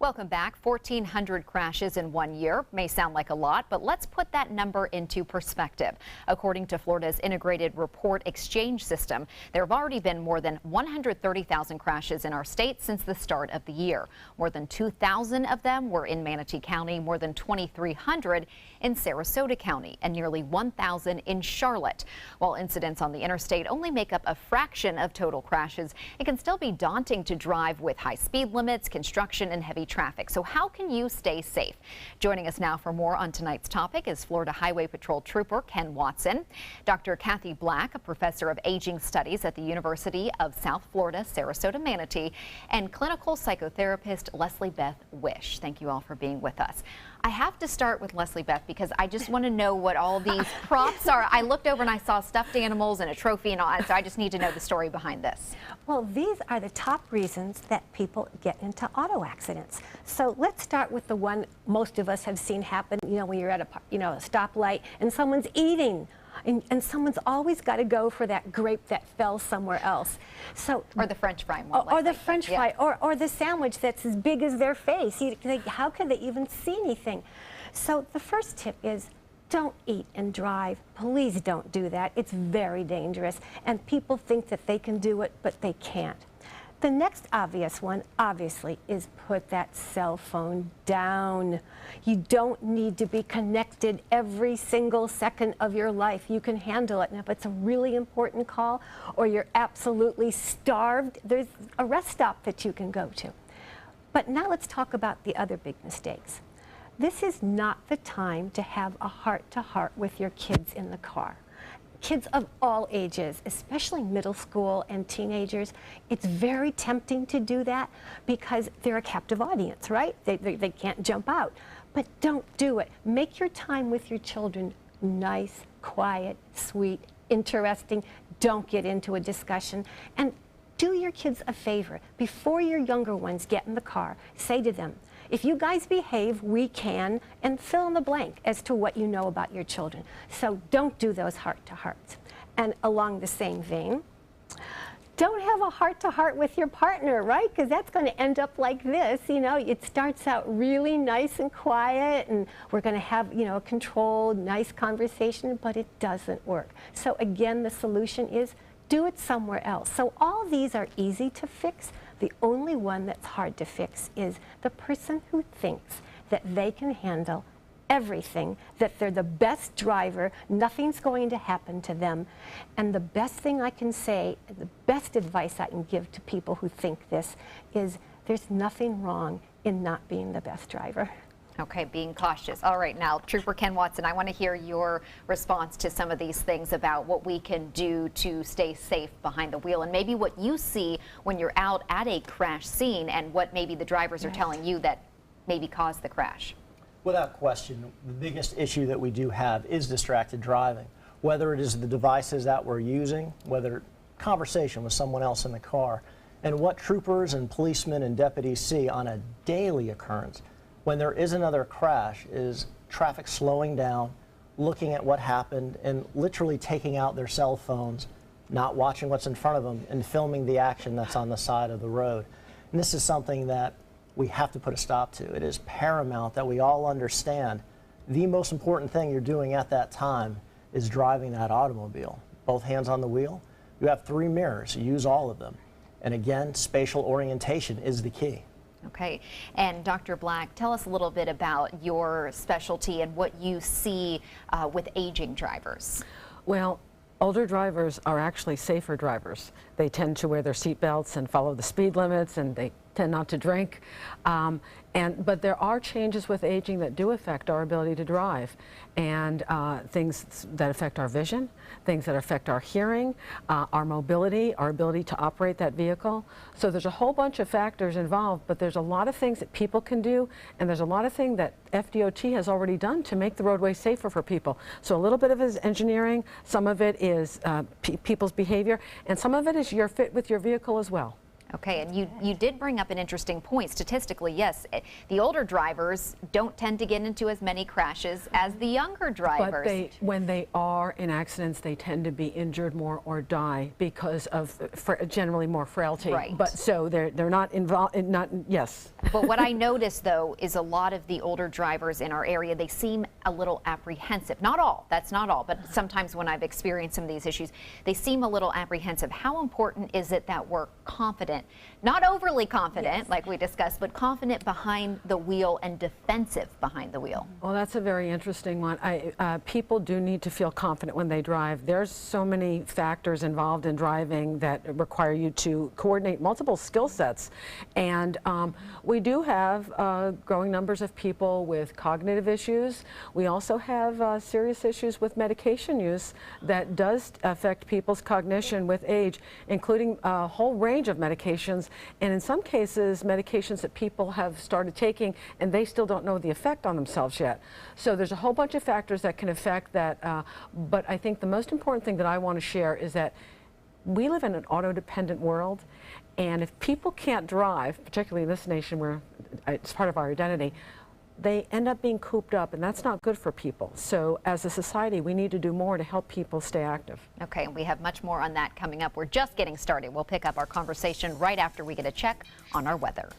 Welcome back. 1,400 crashes in 1 year may sound like a lot, but let's put that number into perspective. According to Florida's integrated report exchange system, there have already been more than 130,000 crashes in our state since the start of the year. More than 2,000 of them were in Manatee County, more than 2,300 in Sarasota County, and nearly 1,000 in Charlotte. While incidents on the interstate only make up a fraction of total crashes, it can still be daunting to drive with high speed limits, construction, and heavy traffic. So how can you stay safe? Joining us now for more on tonight's topic is Florida Highway Patrol Trooper Ken Watson, Dr. Kathy Black, a professor of aging studies at the University of South Florida, Sarasota Manatee, and clinical psychotherapist LeslieBeth Wish. Thank you all for being with us. I have to start with LeslieBeth because I just want to know what all these props are. I looked over and I saw stuffed animals and a trophy and all, so I just need to know the story behind this. Well, these are the top reasons that people get into auto accidents. So let's start with the one most of us have seen happen, when you're at a stoplight and someone's eating. And someone's always got to go for that grape that fell somewhere else. So, or the French fry, or the French fry, or the sandwich that's as big as their face. How could they even see anything? So the first tip is don't eat and drive. Please don't do that. It's very dangerous. And people think that they can do it, but they can't. The next obvious one, obviously, is put that cell phone down. You don't need to be connected every single second of your life. You can handle it. And if it's a really important call or you're absolutely starved, there's a rest stop that you can go to. But now let's talk about the other big mistakes. This is not the time to have a heart-to-heart with your kids in the car. Kids of all ages, especially middle school and teenagers, it's very tempting to do that because they're a captive audience, right? They can't jump out. But don't do it. Make your time with your children nice, quiet, sweet, interesting. Don't get into a discussion. And do your kids a favor. Before your younger ones get in the car, say to them, if you guys behave, we can, and fill in the blank as to what you know about your children. So don't do those heart-to-hearts. And along the same vein, don't have a heart-to-heart with your partner, right? Because that's going to end up like this. It starts out really nice and quiet, and we're going to have, a controlled, nice conversation, but it doesn't work. So again, the solution is do it somewhere else. So all these are easy to fix. The only one that's hard to fix is the person who thinks that they can handle everything, that they're the best driver, nothing's going to happen to them. And the best thing I can say, the best advice I can give to people who think this is there's nothing wrong in not being the best driver. Okay, being cautious. All right, now, Trooper Ken Watson, I want to hear your response to some of these things about what we can do to stay safe behind the wheel, and maybe what you see when you're out at a crash scene and what maybe the drivers are telling you that maybe caused the crash. Without question, the biggest issue that we do have is distracted driving. Whether it is the devices that we're using, whether conversation with someone else in the car, and what troopers and policemen and deputies see on a daily occurrence when there is another crash is traffic slowing down, looking at what happened, and literally taking out their cell phones, not watching what's in front of them, and filming the action that's on the side of the road. And this is something that we have to put a stop to. It is paramount that we all understand the most important thing you're doing at that time is driving that automobile. Both hands on the wheel. You have 3 mirrors. Use all of them. And again, spatial orientation is the key. Okay, and Dr. Black, tell us a little bit about your specialty and what you see with aging drivers. Well, older drivers are actually safer drivers. They tend to wear their seatbelts and follow the speed limits, and they tend not to drink. But there are changes with aging that do affect our ability to drive, and things that affect our vision, things that affect our hearing, our mobility, our ability to operate that vehicle. So there's a whole bunch of factors involved, but there's a lot of things that people can do, and there's a lot of things that FDOT has already done to make the roadway safer for people. So a little bit of it is engineering, some of it is people's behavior, and some of it is your fit with your vehicle as well. Okay, and you did bring up an interesting point. Statistically, yes, the older drivers don't tend to get into as many crashes as the younger drivers. But when they are in accidents, they tend to be injured more or die because of generally more frailty. Right. But so they're not involved. Yes. But what I noticed, though, is a lot of the older drivers in our area, they seem a little apprehensive. Not all, that's not all, but sometimes when I've experienced some of these issues, they seem a little apprehensive. How important is it that we're confident, not overly confident, yes, like we discussed, but confident behind the wheel and defensive behind the wheel? Well, that's a very interesting one. People do need to feel confident when they drive. There's so many factors involved in driving that require you to coordinate multiple skill sets. And we do have growing numbers of people with cognitive issues. We also have serious issues with medication use that does affect people's cognition with age, including a whole range of medications, and in some cases medications that people have started taking and they still don't know the effect on themselves yet. So there's a whole bunch of factors that can affect that, but I think the most important thing that I want to share is that we live in an auto-dependent world, and if people can't drive, particularly in this nation where it's part of our identity, they end up being cooped up, and that's not good for people. So as a society, we need to do more to help people stay active. Okay, and we have much more on that coming up. We're just getting started. We'll pick up our conversation right after we get a check on our weather.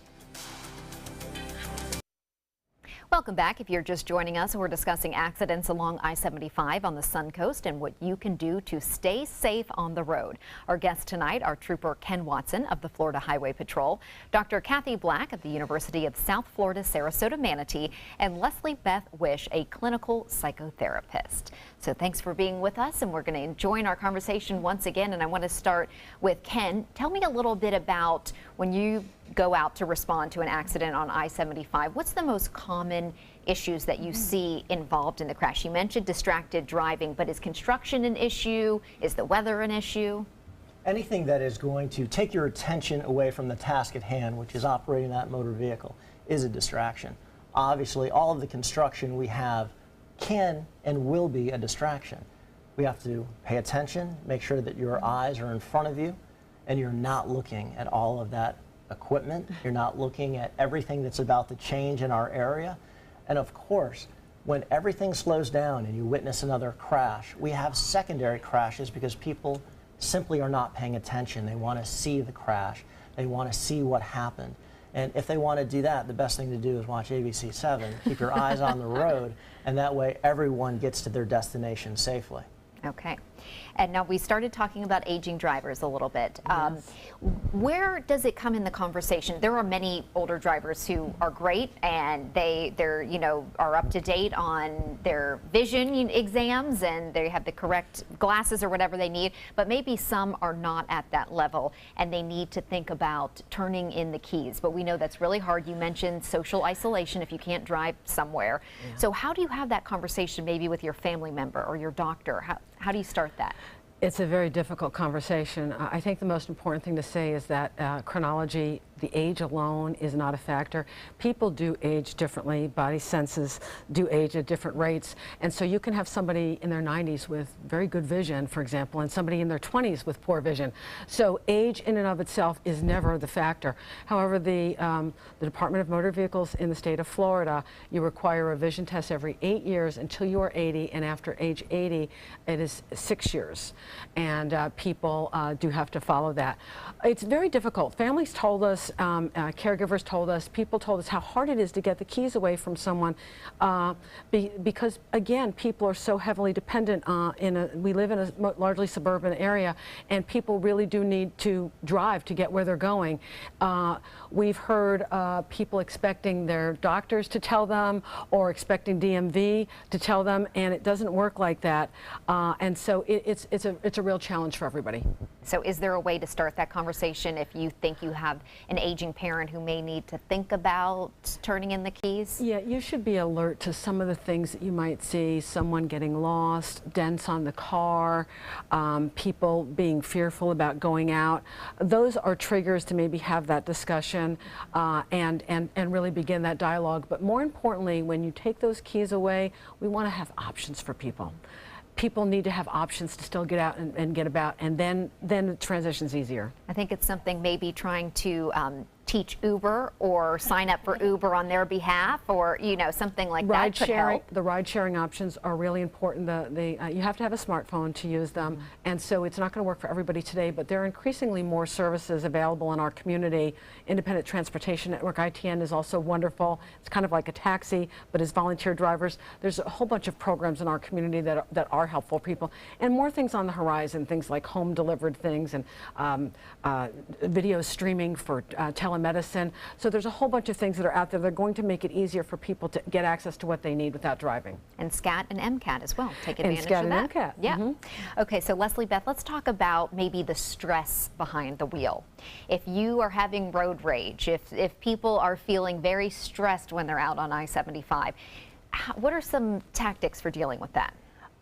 Welcome back. If you're just joining us, we're discussing accidents along I-75 on the Suncoast and what you can do to stay safe on the road. Our guests tonight are Trooper Ken Watson of the Florida Highway Patrol, Dr. Kathy Black of the University of South Florida Sarasota Manatee, and LeslieBeth Wish, a clinical psychotherapist. So thanks for being with us, and we're going to join our conversation once again. And I want to start with Ken. Tell me a little bit about when you go out to respond to an accident on I-75, what's the most common issues that you see involved in the crash? You mentioned distracted driving, but is construction an issue? Is the weather an issue? Anything that is going to take your attention away from the task at hand, which is operating that motor vehicle, is a distraction. Obviously, all of the construction we have can and will be a distraction. We have to pay attention, make sure that your eyes are in front of you, and you're not looking at all of that equipment. You're not looking at everything that's about to change in our area. And of course, when everything slows down and you witness another crash, we have secondary crashes because people simply are not paying attention. They want to see the crash. They want to see what happened. And if they want to do that, the best thing to do is watch ABC 7, keep your eyes on the road, and that way everyone gets to their destination safely. Okay. And now we started talking about aging drivers a little bit. Yes. Where does it come in the conversation? There are many older drivers who are great and they're are up to date on their vision exams and they have the correct glasses or whatever they need, but maybe some are not at that level and they need to think about turning in the keys. But we know that's really hard. You mentioned social isolation if you can't drive somewhere. Yeah. So how do you have that conversation maybe with your family member or your doctor? How do you start that? It's a very difficult conversation. I think the most important thing to say is that chronology, the age alone is not a factor. People do age differently. Body senses do age at different rates. And so you can have somebody in their 90s with very good vision, for example, and somebody in their 20s with poor vision. So age in and of itself is never the factor. However, the Department of Motor Vehicles in the state of Florida, you require a vision test every 8 years until you are 80, and after age 80, it is 6 years. And people do have to follow that. It's very difficult. Families told us, caregivers told us, people told us how hard it is to get the keys away from someone because, again, people are so heavily dependent we live in a largely suburban area, and people really do need to drive to get where they're going. We've heard people expecting their doctors to tell them or expecting DMV to tell them, and it doesn't work like that. And so it's a real challenge for everybody. So is there a way to start that conversation if you think you have an aging parent who may need to think about turning in the keys? Yeah, you should be alert to some of the things that you might see, someone getting lost, dents on the car, people being fearful about going out. Those are triggers to maybe have that discussion and really begin that dialogue. But more importantly, when you take those keys away, we want to have options for people. people need to have options to still get out and get about, and then the transition's easier. I think it's something maybe trying to teach Uber or sign up for Uber on their behalf, or something like that could help. The ride-sharing options are really important. You have to have a smartphone to use them, and so it's not going to work for everybody today, but there are increasingly more services available in our community. Independent Transportation Network, ITN, is also wonderful. It's kind of like a taxi, but as volunteer drivers. There's a whole bunch of programs in our community that are helpful for people, and more things on the horizon, things like home-delivered things and video streaming for telemedicine. So there's a whole bunch of things that are out there that are going to make it easier for people to get access to what they need without driving. And SCAT and MCAT as well. Take advantage and SCAT of that. And MCAT. Yeah. Okay, so LeslieBeth, let's talk about maybe the stress behind the wheel. If you are having road rage, if people are feeling very stressed when they're out on I-75, what are some tactics for dealing with that?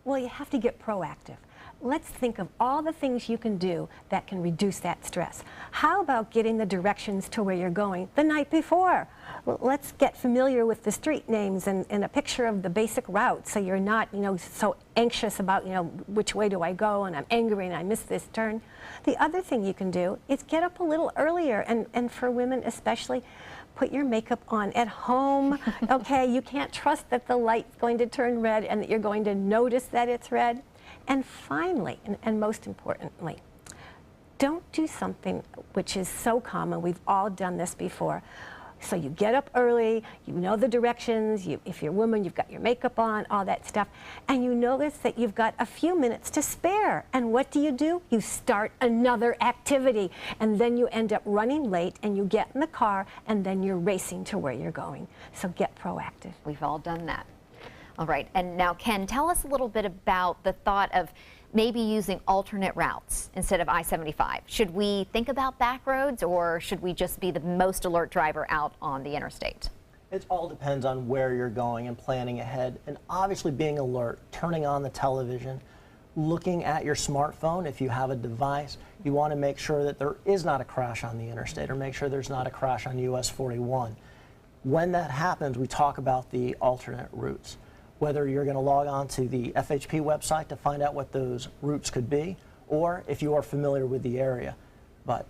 Well, you have to get proactive. Let's think of all the things you can do that can reduce that stress. How about getting the directions to where you're going the night before? Let's get familiar with the street names and a picture of the basic route, so you're not, so anxious about, which way do I go, and I'm angry and I missed this turn. The other thing you can do is get up a little earlier, and for women especially, put your makeup on at home. Okay, you can't trust that the light's going to turn red and that you're going to notice that it's red. And finally, and most importantly, don't do something which is so common. We've all done this before. So you get up early, you know the directions, if you're a woman, you've got your makeup on, all that stuff, and you notice that you've got a few minutes to spare. And what do? You start another activity, and then you end up running late, and you get in the car, and then you're racing to where you're going. So get proactive. We've all done that. All right, and now Ken, tell us a little bit about the thought of maybe using alternate routes instead of I-75. Should we think about back roads, or should we just be the most alert driver out on the interstate? It all depends on where you're going and planning ahead, and obviously being alert, turning on the television, looking at your smartphone. If you have a device, you want to make sure that there is not a crash on the interstate, or make sure there's not a crash on US 41. When that happens, we talk about the alternate routes. Whether you're going to log on to the FHP website to find out what those routes could be, or if you are familiar with the area. But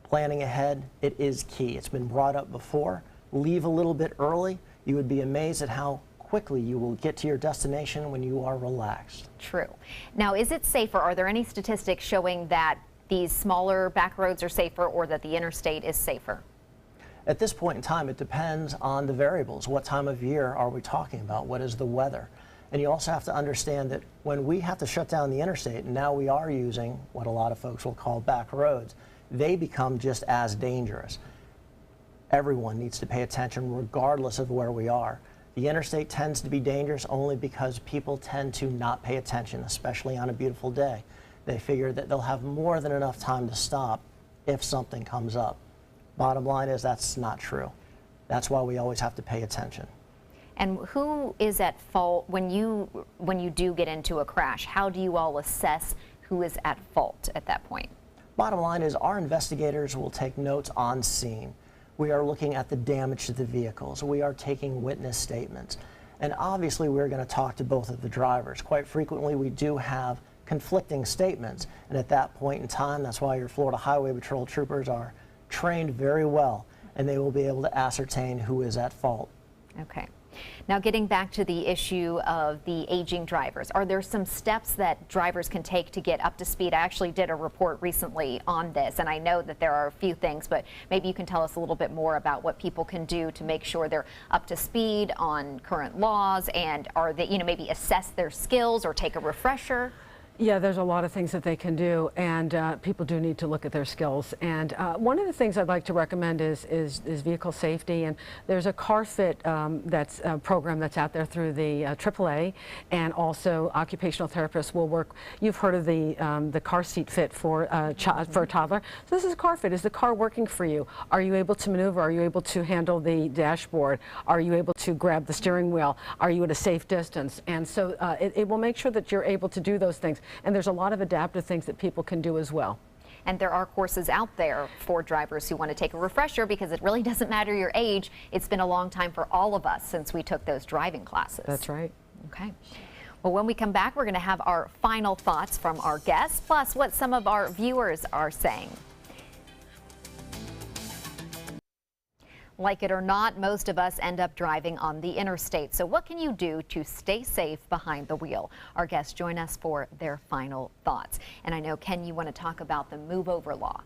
planning ahead, it is key. It's been brought up before. Leave a little bit early. You would be amazed at how quickly you will get to your destination when you are relaxed. True. Now, is it safer? Are there any statistics showing that these smaller back roads are safer, or that the interstate is safer? At this point in time, it depends on the variables. What time of year are we talking about? What is the weather? And you also have to understand that when we have to shut down the interstate, and now we are using what a lot of folks will call back roads, they become just as dangerous. Everyone needs to pay attention regardless of where we are. The interstate tends to be dangerous only because people tend to not pay attention, especially on a beautiful day. They figure that they'll have more than enough time to stop if something comes up. Bottom line is that's not true. That's why we always have to pay attention. And who is at fault when you do get into a crash? How do you all assess who is at fault at that point? Bottom line is our investigators will take notes on scene. We are looking at the damage to the vehicles. We are taking witness statements. And obviously we're going to talk to both of the drivers. Quite frequently we do have conflicting statements. And at that point in time, that's why your Florida Highway Patrol troopers are trained very well, and they will be able to ascertain who is at fault. Okay. Now, getting back to the issue of the aging drivers, are there some steps that drivers can take to get up to speed? I actually did a report recently on this, and I know that there are a few things, but maybe you can tell us a little bit more about what people can do to make sure they're up to speed on current laws, and are they, maybe assess their skills or take a refresher? Yeah, there's a lot of things that they can do, and people do need to look at their skills. And one of the things I'd like to recommend is vehicle safety. And there's a car fit that's a program that's out there through the AAA, and also occupational therapists will work. You've heard of the car seat fit for a toddler. So this is a car fit. Is the car working for you? Are you able to maneuver? Are you able to handle the dashboard? Are you able to grab the steering wheel? Are you at a safe distance? And so it will make sure that you're able to do those things. And there's a lot of adaptive things that people can do as well. And there are courses out there for drivers who want to take a refresher, because it really doesn't matter your age. It's been a long time for all of us since we took those driving classes. That's right. Okay. Well, when we come back, we're going to have our final thoughts from our guests, plus what some of our viewers are saying. Like it or not, most of us end up driving on the interstate. So what can you do to stay safe behind the wheel? Our guests join us for their final thoughts. And I know, Ken, you want to talk about the move over law.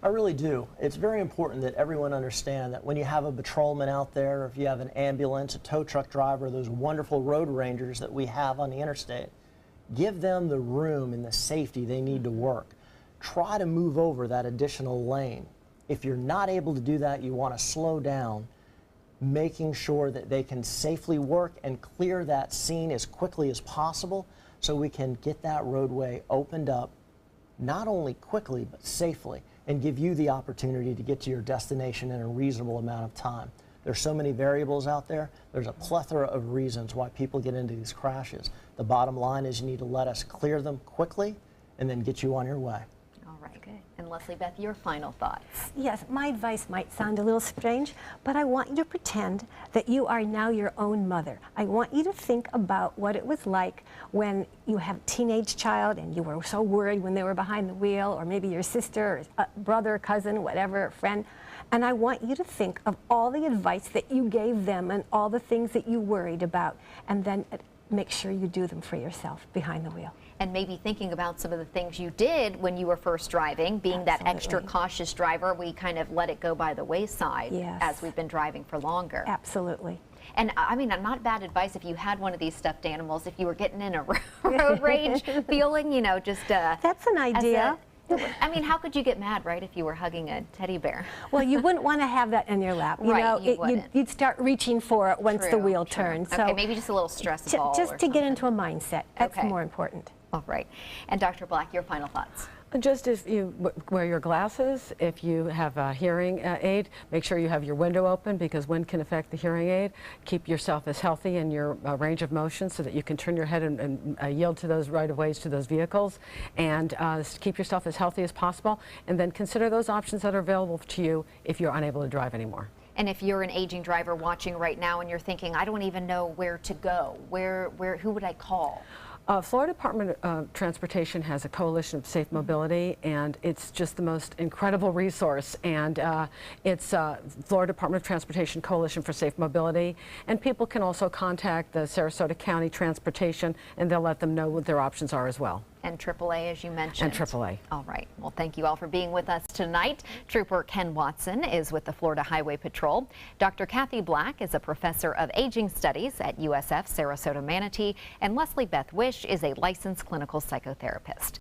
I really do. It's very important that everyone understand that when you have a patrolman out there, or if you have an ambulance, a tow truck driver, those wonderful road rangers that we have on the interstate, give them the room and the safety they need to work. Try to move over that additional lane. If you're not able to do that, you want to slow down, making sure that they can safely work and clear that scene as quickly as possible so we can get that roadway opened up, not only quickly but safely, and give you the opportunity to get to your destination in a reasonable amount of time. There's so many variables out there. There's a plethora of reasons why people get into these crashes. The bottom line is you need to let us clear them quickly and then get you on your way. All right, good. And LeslieBeth, your final thoughts. Yes, my advice might sound a little strange, but I want you to pretend that you are now your own mother. I want you to think about what it was like when you have a teenage child and you were so worried when they were behind the wheel, or maybe your sister, or brother, cousin, whatever, friend. And I want you to think of all the advice that you gave them and all the things that you worried about, and then make sure you do them for yourself behind the wheel. And maybe thinking about some of the things you did when you were first driving, being that extra cautious driver, we kind of let it go by the wayside as we've been driving for longer. Absolutely. And I mean, not bad advice if you had one of these stuffed animals, if you were getting in a road rage feeling, you know, just... That's an idea. I mean, how could you get mad, right, if you were hugging a teddy bear? Well, you wouldn't want to have that in your lap. You know, you'd start reaching for it once the wheel turns. Okay, so maybe just a little stress ball. Just to get into a mindset. That's more important. All right. And Dr. Black, your final thoughts. Just if you wear your glasses, if you have a hearing aid, make sure you have your window open because wind can affect the hearing aid. Keep yourself as healthy in your range of motion so that you can turn your head and yield to those right-of-ways to those vehicles, and keep yourself as healthy as possible, and then consider those options that are available to you if you're unable to drive anymore. And if you're an aging driver watching right now and you're thinking, I don't even know where to go, who would I call? Florida Department of Transportation has a coalition of safe mobility, and it's just the most incredible resource. And it's Florida Department of Transportation Coalition for Safe Mobility. And people can also contact the Sarasota County Transportation, and they'll let them know what their options are as well. And AAA, as you mentioned. And AAA. All right. Well, thank you all for being with us tonight. Trooper Ken Watson is with the Florida Highway Patrol. Dr. Kathy Black is a professor of aging studies at USF Sarasota Manatee. And LeslieBeth Wish is a licensed clinical psychotherapist.